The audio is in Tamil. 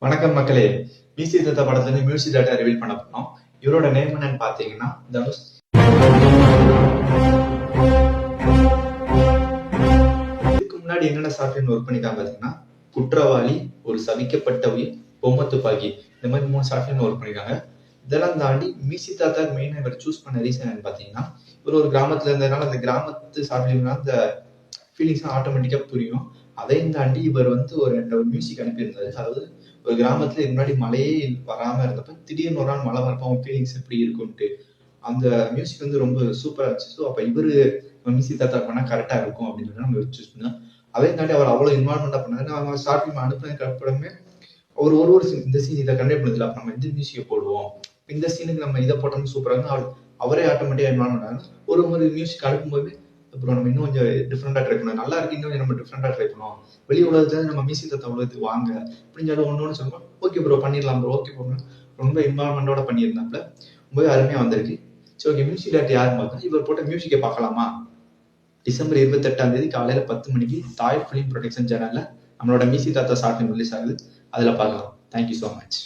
வணக்கம் மக்களே. பிசி தத்தா படத்துல இருந்து மியூசிக் டேட்டா ரிவீல் பண்ண போனோம். இவரோட நேம் என்னன்னு பாத்தீங்கன்னா தனுஷ். இதுக்கு முன்னாடி என்னென்ன சாஃப்ட்வேர் ஒர்க் பண்ணிருக்காங்க பாத்தீங்கன்னா குற்றவாளி, ஒரு சபிக்கப்பட்ட உயிர், பொம்மை துப்பாக்கி, இந்த மாதிரி 3 சாஃப்ட்வேர் ஒர்க் பண்ணிருக்காங்க. இதெல்லாம் தாண்டி மியூசி தாத்தா மெயினா இவர் சூஸ் பண்ண ரீசன் என்னன்னு பாத்தீங்கன்னா, இவர் ஒரு கிராமத்துல இருந்ததுனால அந்த கிராமத்து சாஃப்ட்வேர்னா அந்த ஃபீலிங்ஸ் ஆட்டோமேட்டிக்கா புரியும். அதையும் தாண்டி இவர் ஒரு மியூசிக் அனுப்பியிருந்தாரு. அதாவது ஒரு கிராமத்துல இதுக்கு முன்னாடி மழையே வராம இருந்தப்ப திடீர்னு ஒரு நாள் மழை வரப்ப அவன் ஃபீலிங்ஸ் எப்படி இருக்கும்ட்டு அந்த மியூசிக் ரொம்ப சூப்பரா இருந்துச்சு. ஸோ அப்ப இவரு மியூசிக் தாத்தா பண்ணா கரெக்டா இருக்கும் அப்படின்னு நம்ம சூஸ் பண்ணோம். அதையும் தாண்டி அவர் அவ்வளவு இன்வால்மெண்டா பண்ணாரு. அவங்க ஷார்ட் ஃபிலிம் அனுப்புனதுக்கு அப்புறமே ஒரு சீன் இந்த சீன் இதை கண்டே பண்ணதில்ல, அப்ப நம்ம இந்த மியூசிக்கை போடுவோம், இந்த சீனுக்கு நம்ம இதை போட்டோம்னு சூப்பராக அவரே ஆட்டோமேட்டிக்கா இன்வால்வ் பண்ணாரு. ஒரு மியூசிக் அனுப்பும்போது அப்புறம் நம்ம இன்னும் கொஞ்சம் டிஃப்ரெண்டா ட்ரை பண்ணோம், நல்லா இருக்கு, இன்னும் நம்ம டிஃப்ரெண்டா ட்ரை பண்ணுவோம், வெளி உலகத்துல நம்ம மியூசிக் தத்த உலகத்துக்கு வாங்க அப்படின்னு சொல்லி ஒன்னொன்னு சொல்லுவோம். ஓகே ப்ரோ பண்ணிடலாம் ப்ரோ, ஓகே ப்ரோ, ரொம்ப இன்வால்மெண்டோட பண்ணியிருந்தாப்புல ரொம்பவே அருமையா வந்திருக்கு. சரி ஓகே, மியூசிக் டேரக்டர் யாருன்னு பார்த்தா இவர் போட்ட மியூசிக்கை பார்க்கலாமா? டிசம்பர் 28 காலையில 10 மணிக்கு தாய் ஃபிலிம் ப்ரொடக்ஷன் சேனல்ல நம்மளோட மியூசிக் தாத்தா ஷார்ட் ஃபிலிம் ரிலீஸ் ஆகுது. அதுல பார்க்கலாம். Thank you so much.